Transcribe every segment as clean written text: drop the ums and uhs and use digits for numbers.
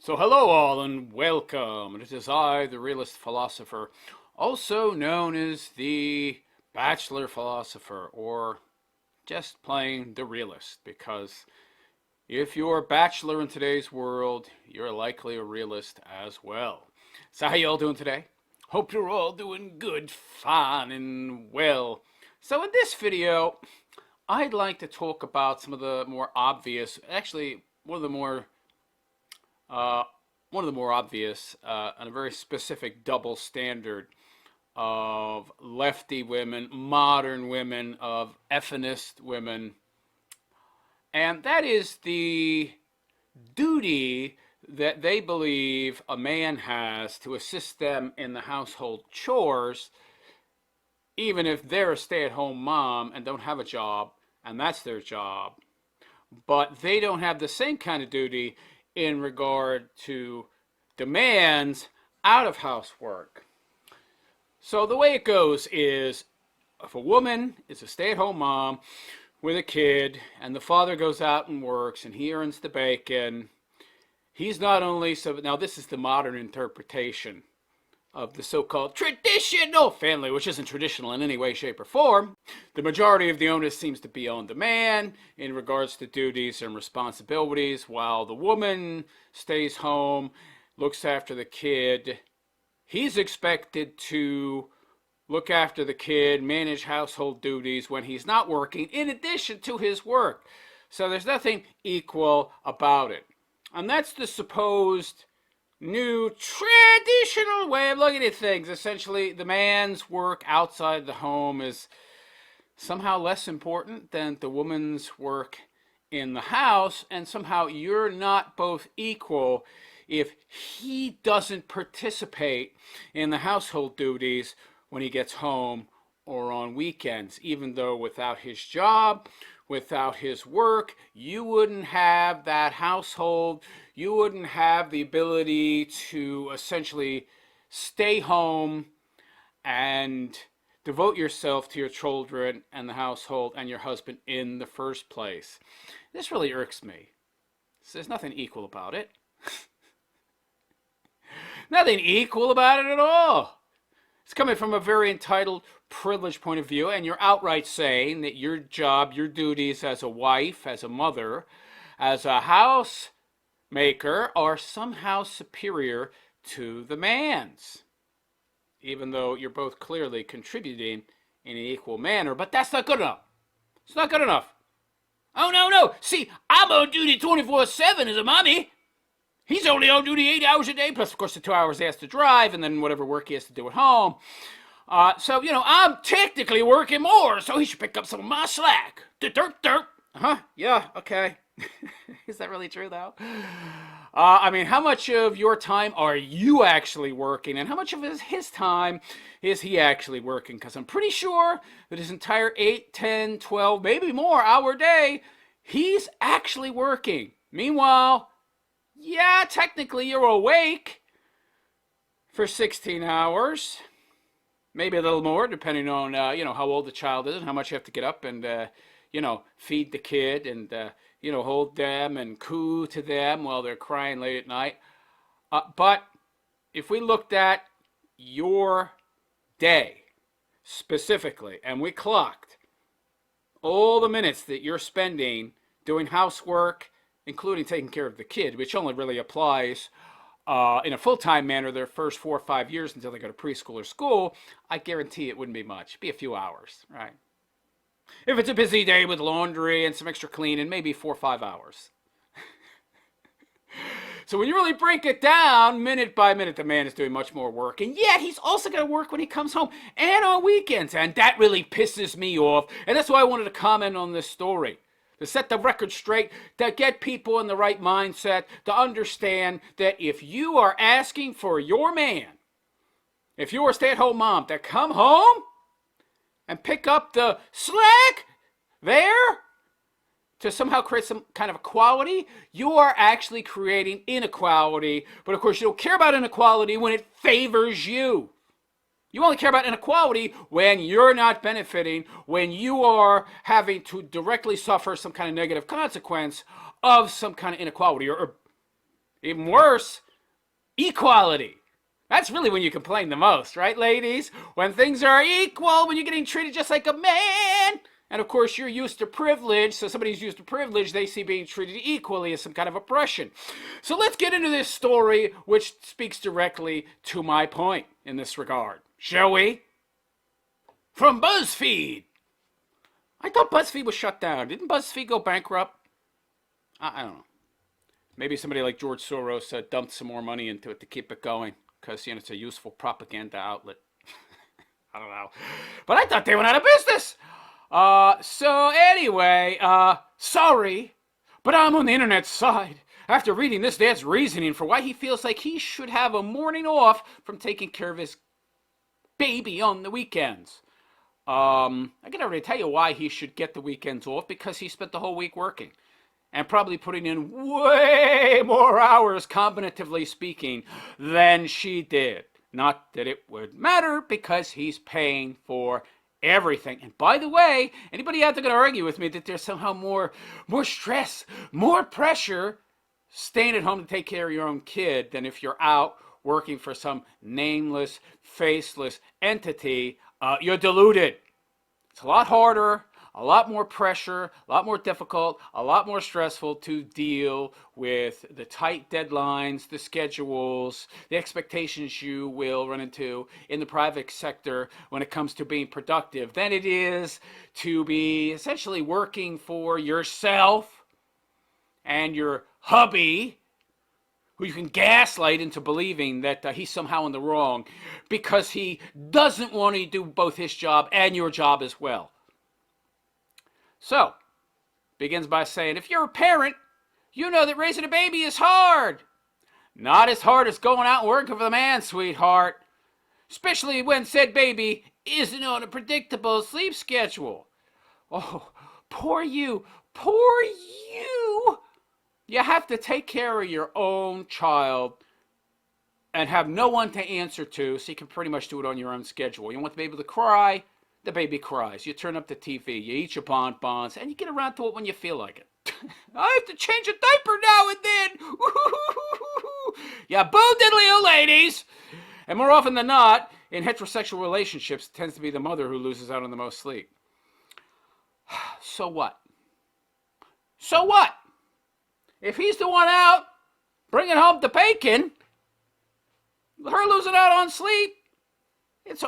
So hello all and welcome. It is I, the realist philosopher, also known as the bachelor philosopher, or just plain the realist, because if you're a bachelor in today's world, you're likely a realist as well. So how you all doing today? Hope you're all doing good, fine, and well. So in this video, I'd like to talk about some of the more obvious, actually one of the more uh, obvious and a very specific double standard of lefty women, modern women, of effeminist women, and that is the duty that they believe a man has to assist them in the household chores, even if they're a stay-at-home mom and don't have a job, and that's their job. But they don't have the same kind of duty in regard to demands out of housework. So the way it goes is if a woman is a stay-at-home mom with a kid and the father goes out and works and he earns the bacon, he's not only, so now this is the modern interpretation of the so-called traditional family, which isn't traditional in any way, shape, or form. The majority of the onus seems to be on the man in regards to duties and responsibilities, while the woman stays home, looks after the kid. He's expected to look after the kid, manage household duties when he's not working, in addition to his work. So there's nothing equal about it. And that's the supposed new traditional way of looking at things. Essentially, the man's work outside the home is somehow less important than the woman's work in the house, and somehow you're not both equal if he doesn't participate in the household duties when he gets home or on weekends, even though without his job, without his work, you wouldn't have that household, you wouldn't have the ability to essentially stay home and devote yourself to your children and the household and your husband in the first place. This really irks me. There's nothing equal about it. Nothing equal about it at all. It's coming from a very entitled, privileged point of view, and you're outright saying that your job, your duties as a wife, as a mother, as a housemaker are somehow superior to the man's, even though you're both clearly contributing in an equal manner. But that's not good enough. It's not good enough. Oh, no. See, I'm on duty 24/7 as a mommy. He's only on duty 8 hours a day, plus, of course, the 2 hours he has to drive, and then whatever work he has to do at home. So, I'm technically working more, so he should pick up some of my slack. Dirt. Yeah, okay. Is that really true, though? How much of your time are you actually working, and how much of his time is he actually working? Because I'm pretty sure that his entire 8, 10, 12, maybe more hour day, he's actually working. Meanwhile, yeah, technically you're awake for 16 hours, maybe a little more, depending on, how old the child is and how much you have to get up and, feed the kid and, hold them and coo to them while they're crying late at night. But if we looked at your day specifically, and we clocked all the minutes that you're spending doing housework, including taking care of the kid, which only really applies in a full-time manner their first 4 or 5 years until they go to preschool or school, I guarantee it wouldn't be much. It'd be a few hours, right? If it's a busy day with laundry and some extra cleaning, maybe 4 or 5 hours. So when you really break it down, minute by minute, the man is doing much more work. And yet, he's also going to work when he comes home and on weekends. And that really pisses me off. And that's why I wanted to comment on this story. To set the record straight, to get people in the right mindset, to understand that if you are asking for your man, if you're a stay-at-home mom, to come home and pick up the slack there to somehow create some kind of equality, you are actually creating inequality. But of course, you don't care about inequality when it favors you. You only care about inequality when you're not benefiting, when you are having to directly suffer some kind of negative consequence of some kind of inequality, or Even worse, equality. That's really when you complain the most, right, ladies? When things are equal, when you're getting treated just like a man. And of course, you're used to privilege, so somebody who's used to privilege, they see being treated equally as some kind of oppression. So let's get into this story, which speaks directly to my point in this regard, shall we? From BuzzFeed. I thought BuzzFeed was shut down. Didn't BuzzFeed go bankrupt? I don't know. Maybe somebody like George Soros dumped some more money into it to keep it going because, you know, it's a useful propaganda outlet. I don't know. But I thought they went out of business. So anyway, sorry, but I'm on the internet's side after reading this dad's reasoning for why he feels like he should have a morning off from taking care of his baby on the weekends. I can already tell you why he should get the weekends off, because he spent the whole week working and probably putting in way more hours, cognitively speaking, than she did. Not that it would matter, because he's paying for everything. And by the way, anybody out there going to argue with me that there's somehow more stress, more pressure staying at home to take care of your own kid than if you're out working for some nameless, faceless entity, you're deluded. It's a lot harder, a lot more pressure, a lot more difficult, a lot more stressful to deal with the tight deadlines, the schedules, the expectations you will run into in the private sector when it comes to being productive than it is to be essentially working for yourself and your hubby, who you can gaslight into believing that he's somehow in the wrong because he doesn't want to do both his job and your job as well. So, begins by saying, if you're a parent, you know that raising a baby is hard. Not as hard as going out and working for the man, sweetheart. Especially when said baby isn't on a predictable sleep schedule. Oh, poor you. Poor you. You have to take care of your own child and have no one to answer to, so you can pretty much do it on your own schedule. You want the baby to cry? The baby cries. You turn up the TV, you eat your bonbons, and you get around to it when you feel like it. I have to change a diaper now and then. Yeah, boo diddly-oo, ladies. And more often than not, in heterosexual relationships, it tends to be the mother who loses out on the most sleep. So what? So what? If he's the one out bringing home the bacon, her losing out on sleep, that's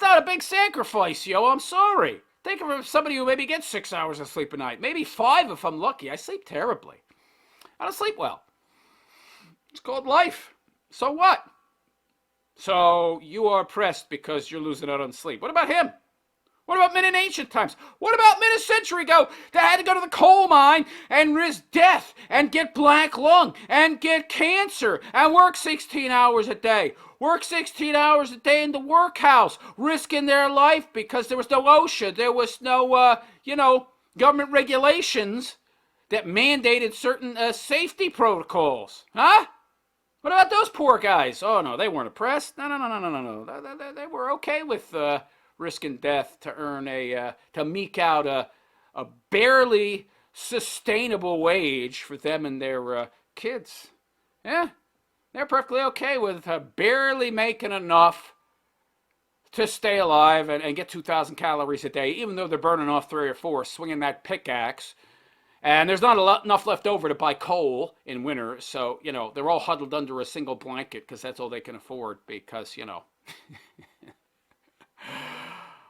not a big sacrifice, yo. I'm sorry. Think of somebody who maybe gets 6 hours of sleep a night. Maybe 5 if I'm lucky. I sleep terribly. I don't sleep well. It's called life. So what? So you are oppressed because you're losing out on sleep. What about him? What about men in ancient times? What about men a century ago that had to go to the coal mine and risk death and get black lung and get cancer and work 16 hours a day? Work 16 hours a day in the workhouse, risking their life because there was no OSHA, there was no, government regulations that mandated certain safety protocols. Huh? What about those poor guys? Oh, no, they weren't oppressed. No. They were okay with risking death to earn to meek out a barely sustainable wage for them and their kids. Yeah, they're perfectly okay with barely making enough to stay alive and get 2,000 calories a day, even though they're burning off 3 or 4, swinging that pickaxe. And there's not enough left over to buy coal in winter, so, they're all huddled under a single blanket because that's all they can afford because,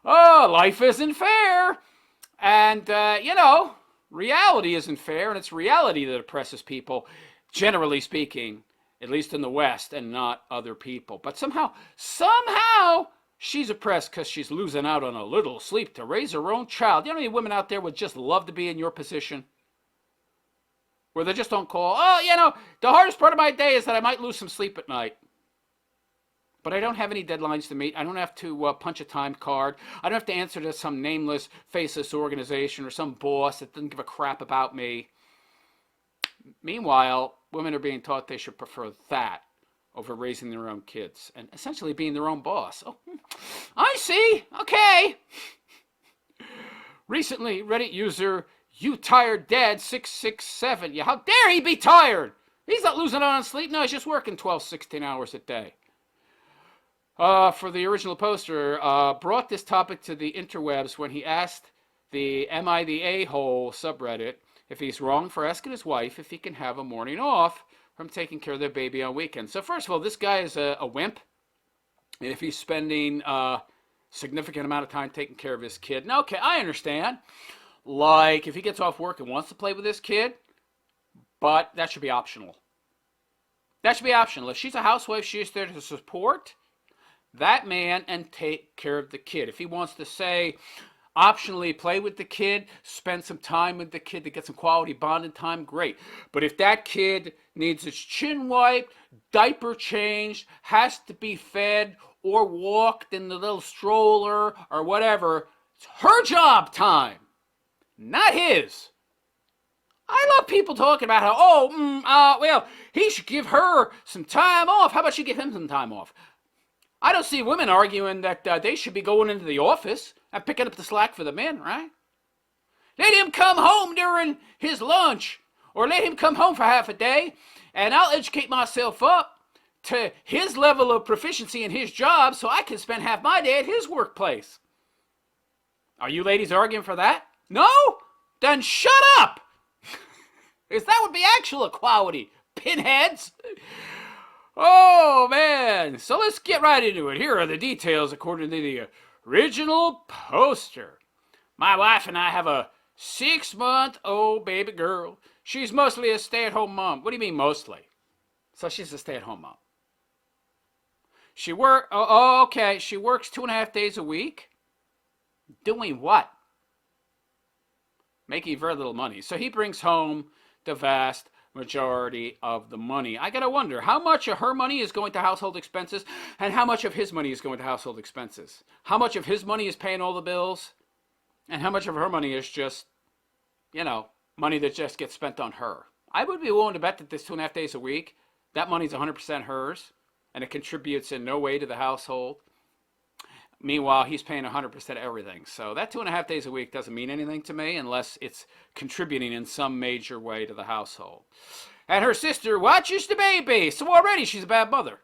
oh, life isn't fair. And, reality isn't fair, and it's reality that oppresses people, generally speaking, at least in the West, and not other people. But somehow, she's oppressed because she's losing out on a little sleep to raise her own child. You know how many women out there would just love to be in your position? Where they just don't call, the hardest part of my day is that I might lose some sleep at night. But I don't have any deadlines to meet. I don't have to punch a time card. I don't have to answer to some nameless, faceless organization or some boss that doesn't give a crap about me. Meanwhile, women are being taught they should prefer that over raising their own kids and essentially being their own boss. Oh, I see. Okay. Recently, Reddit user You Tired Dad 667. Yeah, how dare he be tired? He's not losing out on sleep. No, he's just working 12, 16 hours a day. For the original poster, brought this topic to the interwebs when he asked the Am I the A-hole subreddit if he's wrong for asking his wife if he can have a morning off from taking care of their baby on weekends. So first of all, this guy is a wimp. If he's spending a significant amount of time taking care of his kid. Now, okay, I understand. Like, if he gets off work and wants to play with his kid, but that should be optional. That should be optional. If she's a housewife, she's there to support that man and take care of the kid. If he wants to say, optionally play with the kid, spend some time with the kid to get some quality bonding time, great. But if that kid needs his chin wiped, diaper changed, has to be fed or walked in the little stroller or whatever, it's her job time, not his. I love people talking about how, well, he should give her some time off. How about you give him some time off? I don't see women arguing that they should be going into the office and picking up the slack for the men, right? Let him come home during his lunch, or let him come home for half a day, and I'll educate myself up to his level of proficiency in his job so I can spend half my day at his workplace. Are you ladies arguing for that? No? Then shut up! Because that would be actual equality, pinheads. Oh, man. So let's get right into it. Here are the details according to the original poster. My wife and I have a 6-month-old baby girl. She's mostly a stay-at-home mom. What do you mean mostly? So she's a stay-at-home mom. She works 2.5 days a week. Doing what? Making very little money. So he brings home the vast majority of the money. I gotta wonder, how much of her money is going to household expenses and how much of his money is going to household expenses? How much of his money is paying all the bills and how much of her money is just, money that just gets spent on her? I would be willing to bet that this 2.5 days a week, that money's 100% hers and it contributes in no way to the household. Meanwhile, he's paying 100% everything. So that 2.5 days a week doesn't mean anything to me unless it's contributing in some major way to the household. And her sister watches the baby. So already she's a bad mother.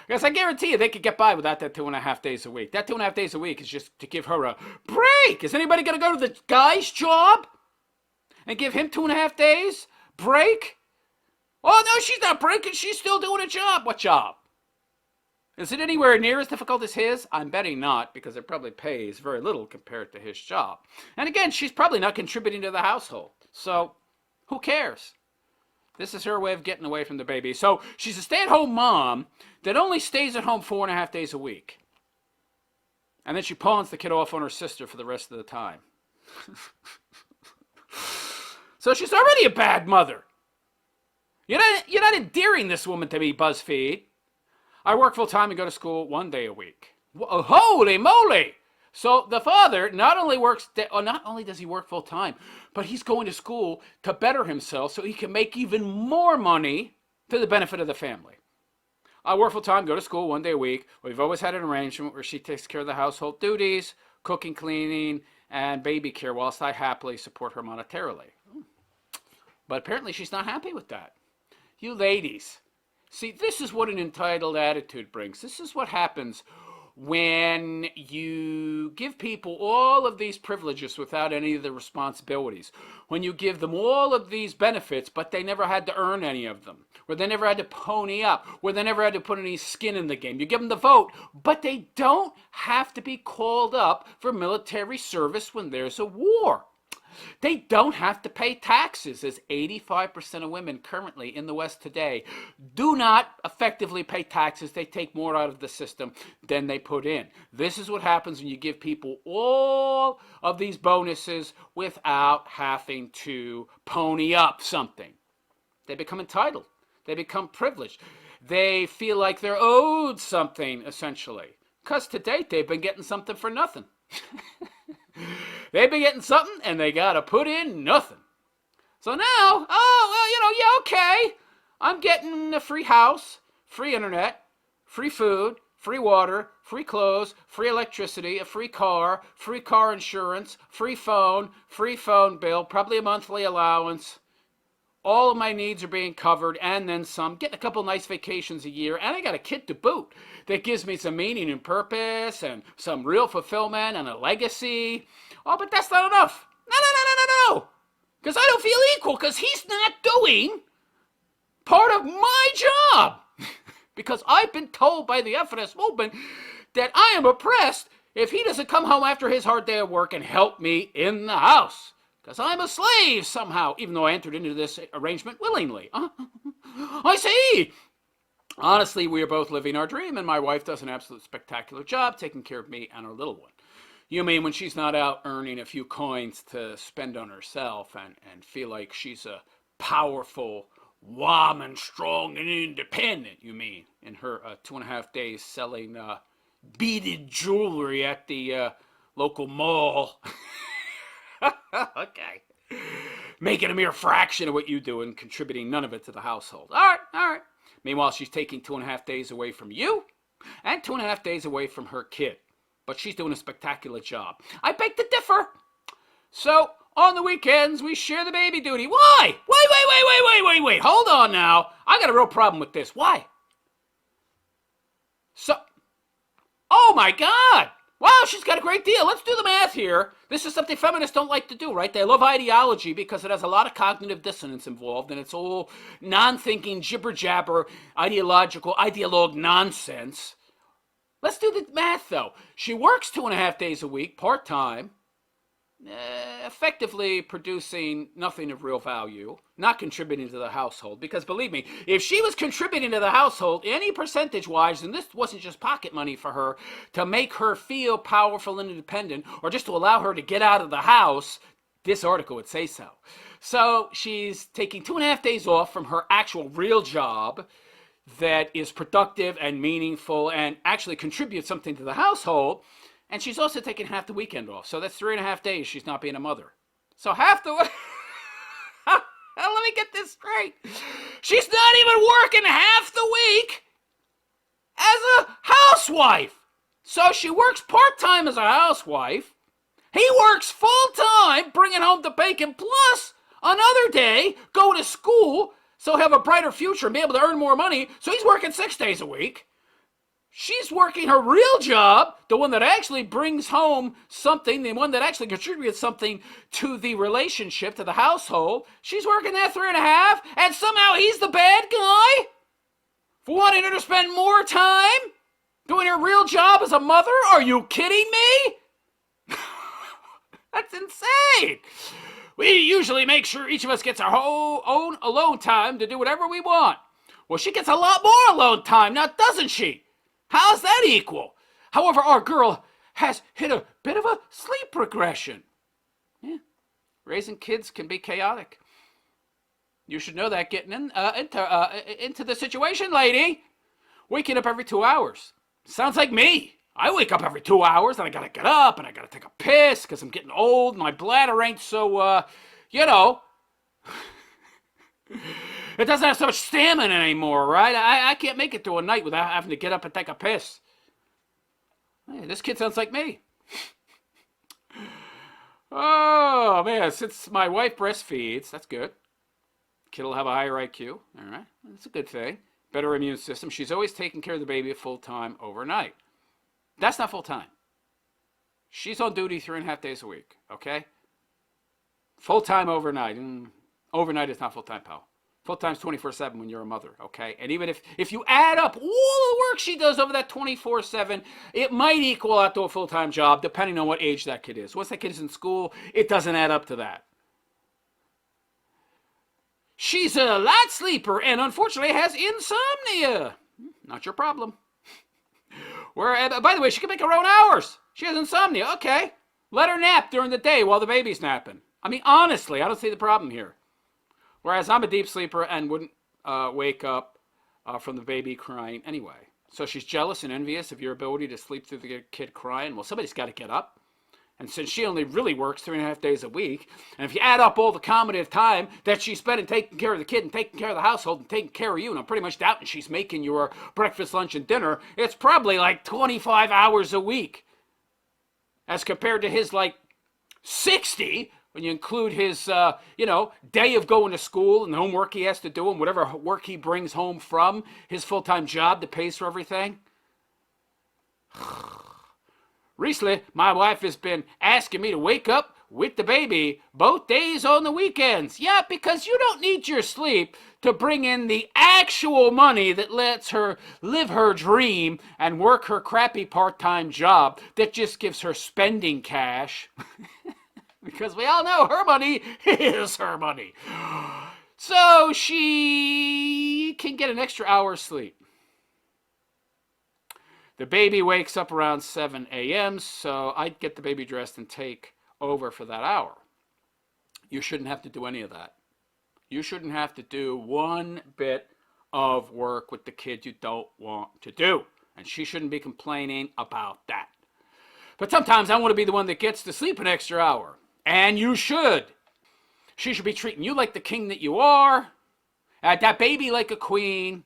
Because I guarantee you they could get by without that 2.5 days a week. That 2.5 days a week is just to give her a break. Is anybody going to go to the guy's job and give him 2.5 days break? Oh, no, she's not breaking. She's still doing a job. What job? Is it anywhere near as difficult as his? I'm betting not, because it probably pays very little compared to his job. And again, she's probably not contributing to the household. So, who cares? This is her way of getting away from the baby. So, she's a stay-at-home mom that only stays at home 4.5 days a week. And then she pawns the kid off on her sister for the rest of the time. So, she's already a bad mother. You're not endearing this woman to me, BuzzFeed. I work full-time and go to school 1 day a week. Holy moly! So the father not only does he work full-time, but he's going to school to better himself so he can make even more money to the benefit of the family. I work full-time, go to school 1 day a week. We've always had an arrangement where she takes care of the household duties, cooking, cleaning, and baby care, whilst I happily support her monetarily. But apparently she's not happy with that. You ladies, see, this is what an entitled attitude brings. This is what happens when you give people all of these privileges without any of the responsibilities. When you give them all of these benefits, but they never had to earn any of them. Where they never had to pony up. Where they never had to put any skin in the game. You give them the vote, but they don't have to be called up for military service when there's a war. They don't have to pay taxes, as 85% of women currently in the West today do not effectively pay taxes. They take more out of the system than they put in. This is what happens when you give people all of these bonuses without having to pony up something. They become entitled. They become privileged. They feel like they're owed something, essentially. Because to date, they've been getting something for nothing. They've been getting something, and they got to put in nothing. So now, okay. I'm getting a free house, free internet, free food, free water, free clothes, free electricity, a free car insurance, free phone bill, probably a monthly allowance. all of my needs are being covered and then some, getting a couple nice vacations a year, and I got a kid to boot that gives me some meaning and purpose and some real fulfillment and a legacy. Oh, but that's not enough. No. Because I don't feel equal because he's not doing part of my job. Because I've been told by the FNS movement that I am oppressed if he doesn't come home after his hard day of work and help me in the house. Because I'm a slave somehow, even though I entered into this arrangement willingly. I see. Honestly, we are both living our dream, and my wife does an absolute spectacular job taking care of me and our little one. You mean when she's not out earning a few coins to spend on herself and feel like she's a powerful woman, strong and independent, you mean, in her 2.5 days selling beaded jewelry at the local mall. Okay. Making a mere fraction of what you do and contributing none of it to the household. All right. Meanwhile, she's taking 2.5 days away from you and 2.5 days away from her kid. But she's doing a spectacular job. I beg to differ. So, on the weekends, we share the baby duty. Why? Wait. Hold on now. I got a real problem with this. Why? Oh my God. Wow, she's got a great deal. Let's do the math here. This is something feminists don't like to do, right? They love ideology because it has a lot of cognitive dissonance involved, and it's all non-thinking, jibber-jabber, ideologue nonsense. Let's do the math, though. She works 2.5 days a week, part-time, effectively producing nothing of real value, not contributing to the household. Because believe me, if she was contributing to the household, any percentage-wise, and this wasn't just pocket money for her, to make her feel powerful and independent, or just to allow her to get out of the house, this article would say so. So she's taking 2.5 days off from her actual real job that is productive and meaningful and actually contributes something to the household. And she's also taking half the weekend off. So that's 3.5 days she's not being a mother. So half the... Let me get this straight. She's not even working half the week as a housewife. So she works part-time as a housewife. He works full-time, bringing home the bacon, plus another day going to school, so he'll have a brighter future and be able to earn more money. So he's working 6 days a week. She's working her real job, the one that actually brings home something, the one that actually contributes something to the relationship, to the household. She's working that 3.5, and somehow he's the bad guy for wanting her to spend more time doing her real job as a mother? Are you kidding me? That's insane. We usually make sure each of us gets our own alone time to do whatever we want. Well, she gets a lot more alone time now, doesn't she? How's that equal? However, our girl has hit a bit of a sleep regression. Yeah, raising kids can be chaotic. You should know that getting into the situation, lady. Waking up every 2 hours. Sounds like me. I wake up every 2 hours, and I gotta get up, and I gotta take a piss, because I'm getting old, and my bladder ain't so, it doesn't have so much stamina anymore, right? I can't make it through a night without having to get up and take a piss. Hey, this kid sounds like me. Oh, man, since my wife breastfeeds, that's good. Kid will have a higher IQ, all right? That's a good thing. Better immune system. She's always taking care of the baby full-time overnight. That's not full-time. She's on duty 3.5 days a week, okay? Full-time overnight. Overnight is not full-time, pal. Full-time's 24/7 when you're a mother, okay? And even if you add up all the work she does over that 24/7, it might equal out to a full-time job, depending on what age that kid is. Once that kid is in school, it doesn't add up to that. She's a light sleeper and unfortunately has insomnia. Not your problem. By the way, she can make her own hours. She has insomnia. Okay. Let her nap during the day while the baby's napping. I mean, honestly, I don't see the problem here. Whereas I'm a deep sleeper and wouldn't wake up from the baby crying anyway. So she's jealous and envious of your ability to sleep through the kid crying. Well, somebody's got to get up. And since she only really works 3.5 days a week, and if you add up all the accommodative time that she's spending taking care of the kid and taking care of the household and taking care of you, and I'm pretty much doubting she's making your breakfast, lunch, and dinner, it's probably like 25 hours a week. As compared to his like 60, when you include his, day of going to school and the homework he has to do and whatever work he brings home from his full-time job that pays for everything. Recently, my wife has been asking me to wake up with the baby both days on the weekends. Yeah, because you don't need your sleep to bring in the actual money that lets her live her dream and work her crappy part-time job that just gives her spending cash. Because we all know her money is her money. So she can get an extra hour's sleep. The baby wakes up around 7 a.m., so I'd get the baby dressed and take over for that hour. You shouldn't have to do any of that. You shouldn't have to do one bit of work with the kid you don't want to do. And she shouldn't be complaining about that. But sometimes I want to be the one that gets to sleep an extra hour. And you should. She should be treating you like the king that you are. That baby like a queen.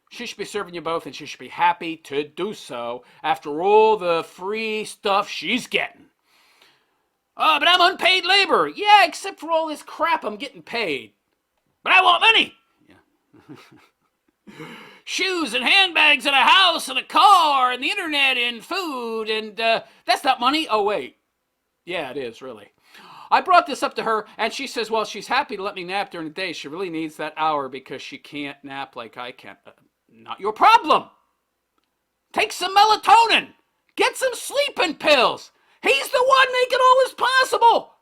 She should be serving you both, and she should be happy to do so after all the free stuff she's getting. Oh, but I'm unpaid labor. Yeah, except for all this crap I'm getting paid. But I want money. Yeah. Shoes and handbags and a house and a car and the internet and food, and that's not money. Oh, wait. Yeah, it is, really. I brought this up to her, and she says, well, she's happy to let me nap during the day. She really needs that hour because she can't nap like I can. Not your problem. Take some melatonin. Get some sleeping pills. He's the one making all this possible.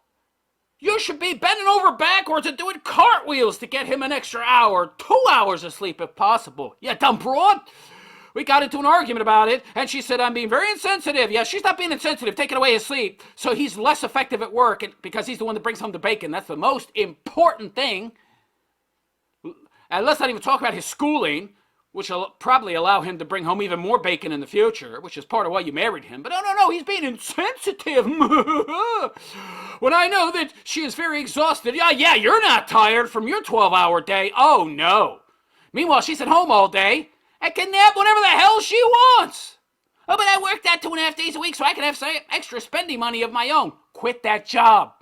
You should be bending over backwards and doing cartwheels to get him an extra hour, 2 hours of sleep if possible. Yeah, dumb broad. We got into an argument about it, and she said, I'm being very insensitive. Yeah, she's not being insensitive, taking away his sleep, so he's less effective at work because he's the one that brings home the bacon. That's the most important thing. And let's not even talk about his schooling, which will probably allow him to bring home even more bacon in the future, which is part of why you married him. But no, he's being insensitive. When I know that she is very exhausted. Yeah, you're not tired from your 12-hour day. Oh, no. Meanwhile, she's at home all day and can nap whenever the hell she wants. Oh, but I work that 2.5 days a week so I can have some extra spending money of my own. Quit that job.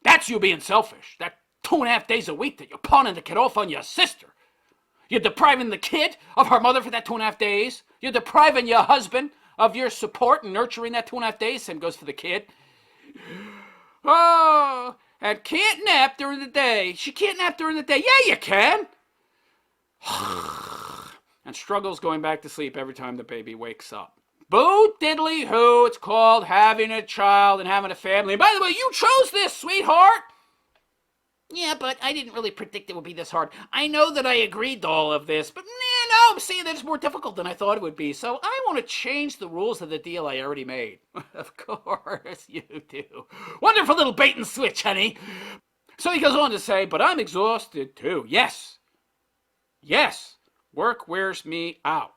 That's you being selfish. That 2.5 days a week that you're pawning the kid off on your sister. You're depriving the kid of her mother for that 2.5 days. You're depriving your husband of your support and nurturing that 2.5 days. Same goes for the kid. Oh, and can't nap during the day. She can't nap during the day. Yeah, you can. And struggles going back to sleep every time the baby wakes up. Boo diddly hoo, it's called having a child and having a family. And by the way, you chose this, sweetheart. Yeah, but I didn't really predict it would be this hard. I know that I agreed to all of this, but no, I'm seeing that it's more difficult than I thought it would be. So I want to change the rules of the deal I already made. Of course you do. Wonderful little bait and switch, honey. So he goes on to say, but I'm exhausted too. Yes. Work wears me out.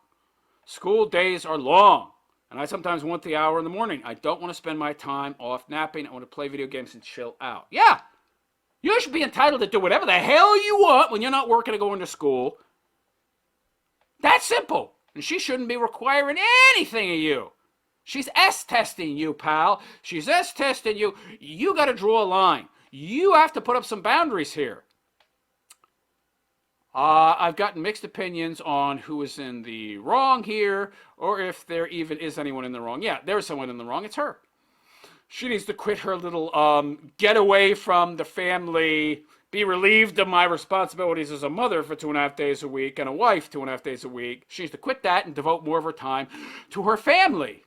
School days are long, and I sometimes want the hour in the morning. I don't want to spend my time off napping. I want to play video games and chill out. Yeah. You should be entitled to do whatever the hell you want when you're not working or going to school. That's simple. And she shouldn't be requiring anything of you. She's S-testing you, pal. She's S-testing you. You got to draw a line. You have to put up some boundaries here. I've gotten mixed opinions on who is in the wrong here, or if there even is anyone in the wrong. Yeah, there's someone in the wrong. It's her. She needs to quit her little get away from the family, be relieved of my responsibilities as a mother for 2.5 days a week and a wife 2.5 days a week. She needs to quit that and devote more of her time to her family.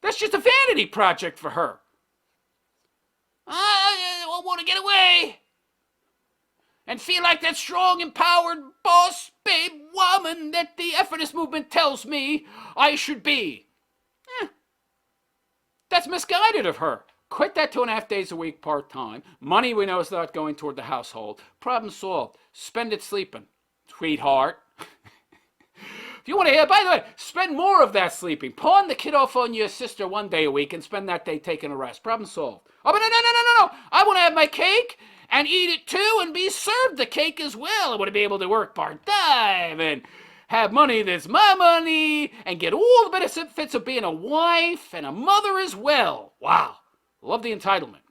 That's just a vanity project for her. I want to get away and feel like that strong, empowered, boss, babe woman that the feminist movement tells me I should be. That's misguided of her. Quit that 2.5 days a week part-time. Money we know is not going toward the household. Problem solved. Spend it sleeping, sweetheart. If you want to, by the way, spend more of that sleeping. Pawn the kid off on your sister 1 day a week and spend that day taking a rest. Problem solved. Oh, but no. I want to have my cake and eat it too and be served the cake as well. I want to be able to work part-time and have money that's my money, and get all the benefits of being a wife and a mother as well. Wow. Love the entitlement.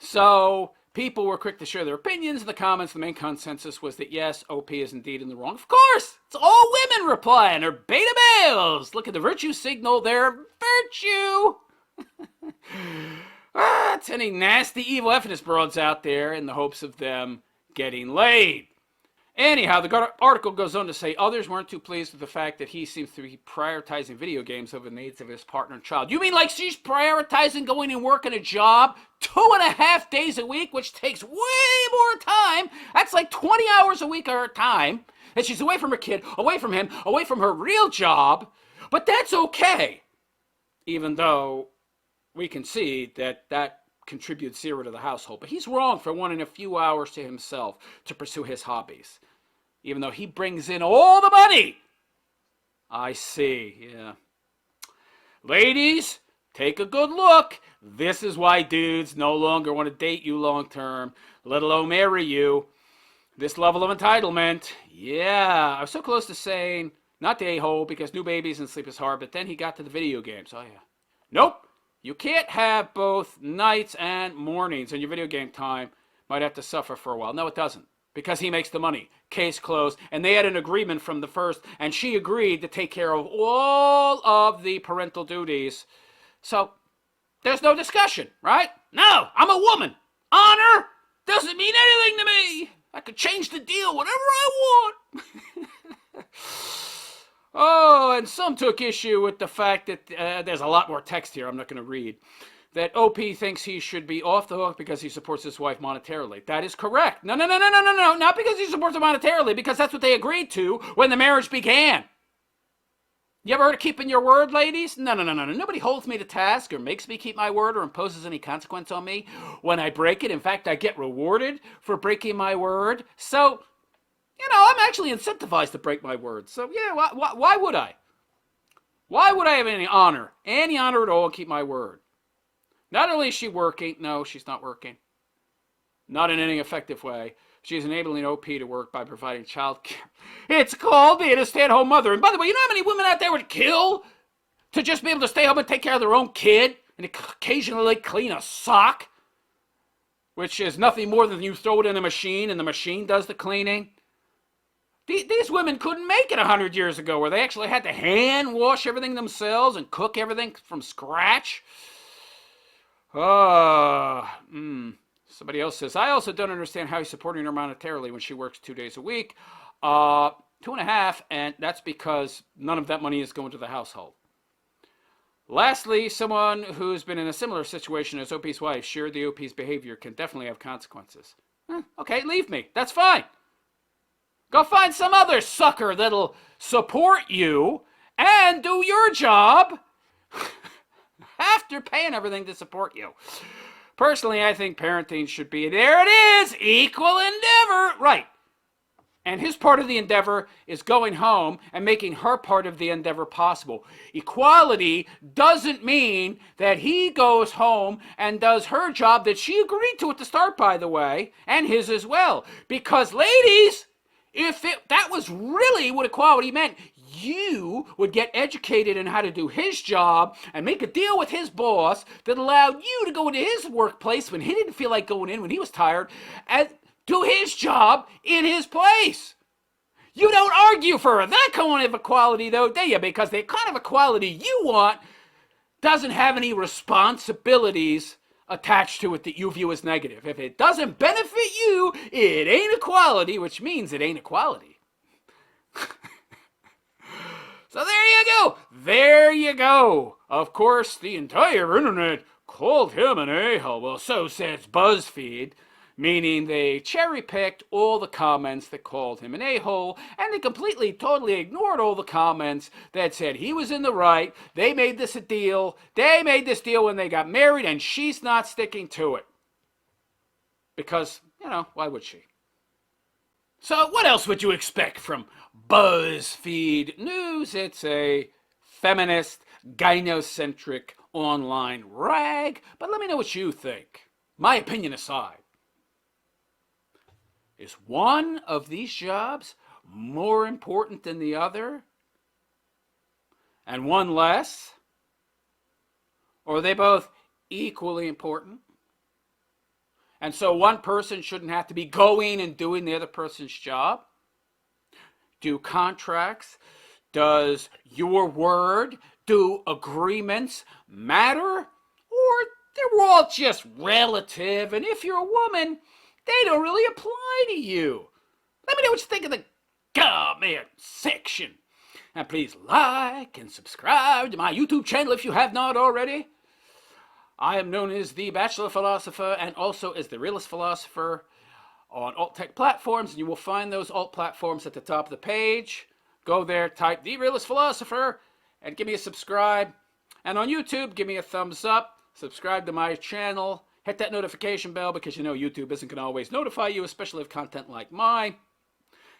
So people were quick to share their opinions in the comments. The main consensus was that yes, OP is indeed in the wrong. Of course, it's all women replying. They're beta males. Look at the virtue signal there. Virtue. It's any nasty, evil ethnicist broads out there in the hopes of them getting laid. Anyhow, the article goes on to say others weren't too pleased with the fact that he seems to be prioritizing video games over the needs of his partner and child. You mean like she's prioritizing going and working a job 2.5 days a week, which takes way more time? That's like 20 hours a week of her time. And she's away from her kid, away from him, away from her real job. But that's okay. Even though we can see that that contributes zero to the household. But he's wrong for wanting a few hours to himself to pursue his hobbies, even though he brings in all the money. I see, yeah. Ladies, take a good look. This is why dudes no longer want to date you long term, let alone marry you. This level of entitlement. Yeah, I was so close to saying not the a-hole because new babies and sleep is hard, but then he got to the video games. Oh, yeah. Nope. You can't have both nights and mornings, and your video game time might have to suffer for a while. No, it doesn't, because he makes the money. Case closed. And they had an agreement from the first, and she agreed to take care of all of the parental duties. So there's no discussion, right? No, I'm a woman. Honor doesn't mean anything to me. I could change the deal whatever I want. Oh, and some took issue with the fact that there's a lot more text here I'm not going to read. That OP thinks he should be off the hook because he supports his wife monetarily. That is correct. No. Not because he supports her monetarily, because that's what they agreed to when the marriage began. You ever heard of keeping your word, ladies? No. Nobody holds me to task or makes me keep my word or imposes any consequence on me when I break it. In fact, I get rewarded for breaking my word. So, I'm actually incentivized to break my word. So, yeah, why would I? Why would I have any honor at all, and keep my word? Not only is she working, no, she's not working. Not in any effective way. She's enabling OP to work by providing child care. It's called being a stay-at-home mother. And by the way, you know how many women out there would kill to just be able to stay home and take care of their own kid and occasionally clean a sock? Which is nothing more than you throw it in a machine and the machine does the cleaning. These women couldn't make it 100 years ago where they actually had to hand wash everything themselves and cook everything from scratch. Somebody else says, I also don't understand how he's supporting her monetarily when she works 2 days a week. 2.5, and that's because none of that money is going to the household. Lastly, someone who's been in a similar situation as OP's wife shared the OP's behavior can definitely have consequences. Okay, leave me. That's fine. Go find some other sucker that'll support you and do your job after paying everything to support you. Personally, I think parenting should be, there it is, equal endeavor. Right. And his part of the endeavor is going home and making her part of the endeavor possible. Equality doesn't mean that he goes home and does her job that she agreed to at the start, by the way, and his as well. Because, ladies, if that was really what equality meant, you would get educated in how to do his job and make a deal with his boss that allowed you to go into his workplace when he didn't feel like going in, when he was tired, and do his job in his place. You don't argue for that kind of equality, though, do you? Because the kind of equality you want doesn't have any responsibilities attached to it that you view as negative. If it doesn't benefit you, it ain't equality, which means it ain't equality. So there you go. There you go. Of course, the entire internet called him an a-hole. Well, so says BuzzFeed, meaning they cherry-picked all the comments that called him an a-hole, and they completely, totally ignored all the comments that said he was in the right, they made this a deal, they made this deal when they got married, and she's not sticking to it. Because, why would she? So what else would you expect from BuzzFeed News? It's a feminist, gynocentric online rag, but let me know what you think. My opinion aside. Is one of these jobs more important than the other? And one less? Or are they both equally important? And so one person shouldn't have to be going and doing the other person's job. Do contracts? Does your word, do agreements matter? Or they're all just relative, and if you're a woman, they don't really apply to you? Let me know what you think in the comment section. And please like and subscribe to my YouTube channel if you have not already. I am known as the Bachelor Philosopher and also as the Realist Philosopher on alt tech platforms, and you will find those alt platforms at the top of the page. Go there, type the Realist Philosopher, and give me a subscribe. And on YouTube, give me a thumbs up, subscribe to my channel, hit that notification bell because you know YouTube isn't going to always notify you, especially of content like mine.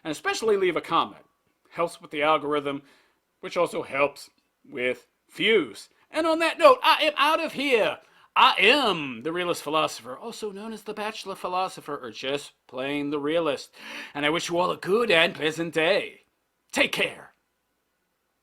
And especially leave a comment. Helps with the algorithm, which also helps with views. And on that note, I am out of here. I am the Realist Philosopher, also known as the Bachelor Philosopher, or just plain the Realist. And I wish you all a good and pleasant day. Take care.